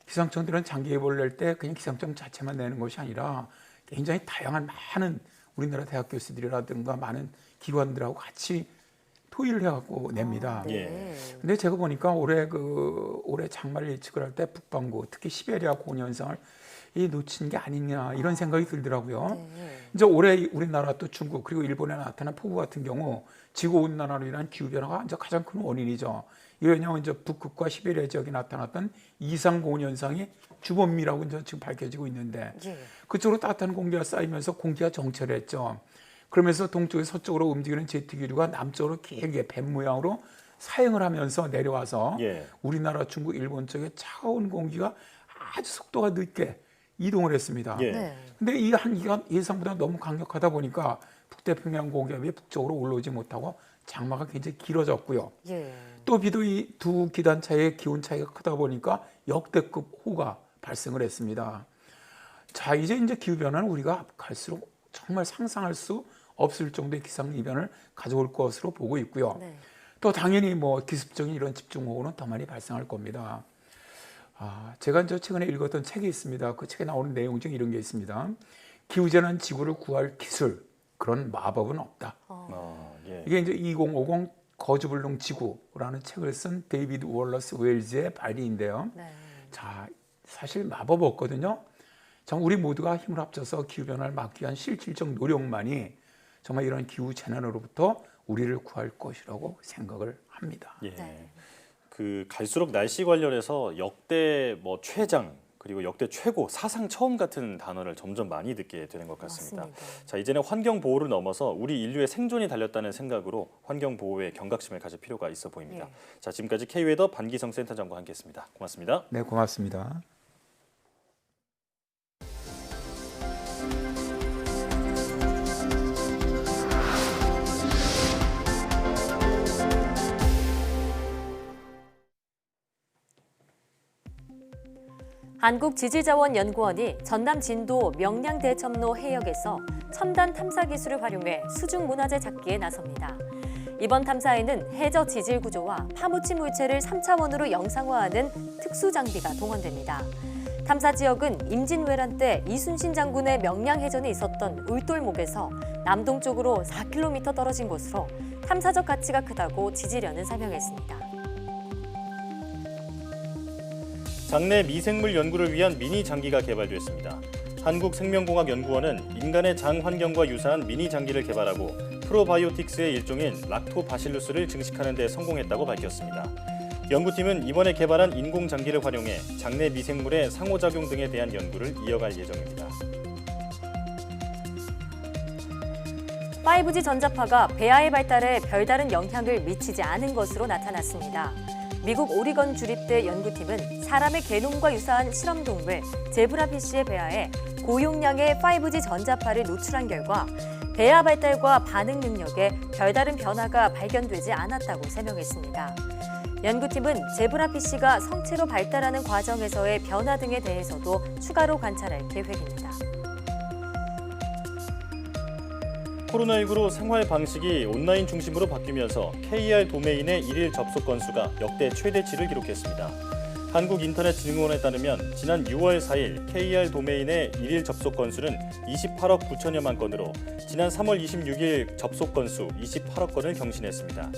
기상청들은 장기 예보를 낼 때 그냥 기상청 자체만 내는 것이 아니라 굉장히 다양한 많은 우리나라 대학 교수들이라든가 많은 기관들하고 같이 토의를 해갖고 냅니다. 근데 제가 보니까 올해 장마를 예측을 할 때 북반구 특히 시베리아 고온 현상을 놓친 게 아니냐 이런 생각이 들더라고요. 이제 올해 우리나라 또 중국 그리고 일본에 나타난 폭우 같은 경우 지구온난화로 인한 기후변화가 이제 가장 큰 원인이죠. 왜냐하면 이제 북극과 시베리아 지역에 나타났던 이상 고온 현상이 주범이라고 이제 지금 밝혀지고 있는데 그쪽으로 따뜻한 공기가 쌓이면서 공기가 정체했죠. 그러면서 동쪽에서 서쪽으로 움직이는 제트 기류가 남쪽으로 길게 뱀 모양으로 사행을 하면서 내려와서 우리나라, 중국, 일본 쪽에 차가운 공기가 아주 속도가 늦게 이동을 했습니다. 근데 이 한기가 예상보다 너무 강력하다 보니까 북태평양 고기압이 북쪽으로 올라오지 못하고 장마가 굉장히 길어졌고요. 또 비도 이 두 기단 차이의 기온 차이가 크다 보니까 역대급 호우가 발생을 했습니다. 자, 이제 기후변화는 우리가 갈수록 정말 상상할 수 없을 정도의 기상 이변을 가져올 것으로 보고 있고요. 또 당연히 뭐 기습적인 이런 집중호우는 더 많이 발생할 겁니다. 제가 최근에 읽었던 책이 있습니다. 그 책에 나오는 내용 중 이런 게 있습니다. 기후재난 지구를 구할 기술, 그런 마법은 없다. 이게 이제 2050 거주불능 지구라는 책을 쓴 데이비드 월러스 웰즈의 발의인데요. 자, 사실 마법 없거든요. 정말 우리 모두가 힘을 합쳐서 기후변화를 막기 위한 실질적 노력만이 정말 이런 기후재난으로부터 우리를 구할 것이라고 생각을 합니다. 갈수록 날씨 관련해서 역대 최장 그리고 역대 최고, 사상 처음 같은 단어를 점점 많이 듣게 되는 것 같습니다. 맞습니다. 자, 이제는 환경 보호를 넘어서 우리 인류의 생존이 달렸다는 생각으로 환경 보호에 경각심을 가질 필요가 있어 보입니다. 자, 지금까지 K웨더 반기성 센터장과 함께했습니다. 고맙습니다. 네, 고맙습니다. 한국지질자원연구원이 전남 진도 명량대첨로 해역에서 첨단 탐사 기술을 활용해 수중문화재 찾기에 나섭니다. 이번 탐사에는 해저 지질 구조와 파묻힌 물체를 3차원으로 영상화하는 특수 장비가 동원됩니다. 탐사 지역은 임진왜란 때 이순신 장군의 명량해전이 있었던 울돌목에서 남동쪽으로 4km 떨어진 곳으로 탐사적 가치가 크다고 지질연은 설명했습니다. 장내 미생물 연구를 위한 미니 장기가 개발됐습니다. 한국생명공학연구원은 인간의 장 환경과 유사한 미니 장기를 개발하고 프로바이오틱스의 일종인 락토바실루스를 증식하는 데 성공했다고 밝혔습니다. 연구팀은 이번에 개발한 인공 장기를 활용해 장내 미생물의 상호작용 등에 대한 연구를 이어갈 예정입니다. 5G 전자파가 배아의 발달에 별다른 영향을 미치지 않은 것으로 나타났습니다. 미국 오리건 주립대 연구팀은 사람의 게놈과 유사한 실험동물 제브라피쉬의 배아에 고용량의 5G 전자파를 노출한 결과 배아 발달과 반응 능력에 별다른 변화가 발견되지 않았다고 설명했습니다. 연구팀은 제브라피쉬가 성체로 발달하는 과정에서의 변화 등에 대해서도 추가로 관찰할 계획입니다. 코로나19로 생활 방식이 온라인 중심으로 바뀌면서 KR 도메인의 일일 접속 건수가 역대 최대치를 기록했습니다. 한국인터넷진흥원에 따르면 지난 6월 4일 KR 도메인의 일일 접속 건수는 28억 9천여만 건으로 지난 3월 26일 접속 건수 28억 건을 경신했습니다.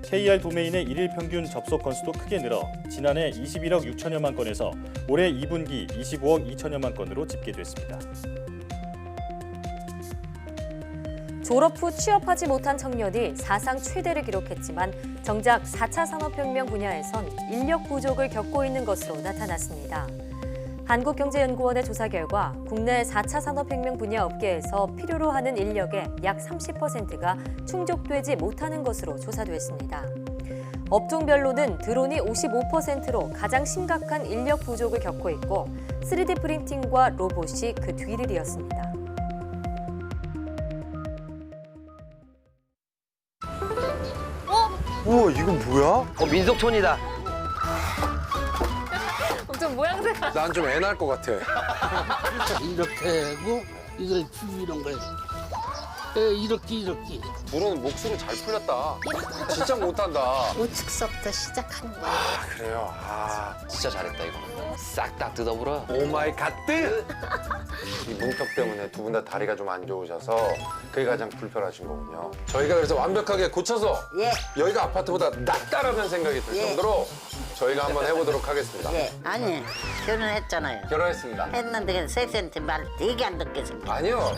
KR 도메인의 일일 평균 접속 건수도 크게 늘어 지난해 21억 6천여만 건에서 올해 2분기 25억 2천여만 건으로 집계됐습니다. 졸업 후 취업하지 못한 청년이 사상 최대를 기록했지만 정작 4차 산업혁명 분야에선 인력 부족을 겪고 있는 것으로 나타났습니다. 한국경제연구원의 조사 결과 국내 4차 산업혁명 분야 업계에서 필요로 하는 인력의 약 30%가 충족되지 못하는 것으로 조사됐습니다. 업종별로는 드론이 55%로 가장 심각한 인력 부족을 겪고 있고 3D 프린팅과 로봇이 그 뒤를 이었습니다. 우와, 이건 뭐야? 민속촌이다. 좀 모양새가. 난 좀 애 낳을 것 같아. 이렇게 하고 이걸 이런 거예요. 이렇게. 불어는 목소리 잘 풀렸다. 진짜 못한다. 우측서부터 시작하는 거야. 아, 그래요? 진짜 잘했다 이거. 싹 다 뜯어버려. 오 마이 갓드! 이 문턱 때문에 두 분 다 다리가 좀 안 좋으셔서 그게 가장 불편하신 거군요. 저희가 그래서 완벽하게 고쳐서 여기가 아파트보다 낫다라는 생각이 들 정도로 저희가 한번 해보도록 하겠습니다. 아니, 결혼했잖아요. 결혼했습니다. 했는데 섹스한테 말 되게 안 듣겠습니다. 아니요.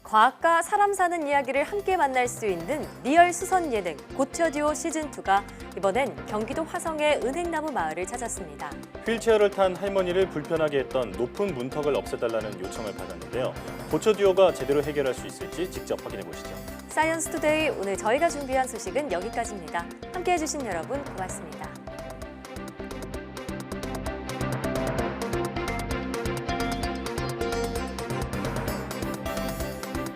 과학과 사람 사는 이야기를 함께 만날 수 있는 리얼 수선 예능 고쳐듀오 시즌2가 이번엔 경기도 화성의 은행나무 마을을 찾았습니다. 휠체어를 탄 할머니를 불편하게 했던 높은 문턱을 없애달라는 요청을 받았는데요. 고쳐듀오가 제대로 해결할 수 있을지 직접 확인해 보시죠. 사이언스 투데이 오늘 저희가 준비한 소식은 여기까지입니다. 함께해 주신 여러분 고맙습니다.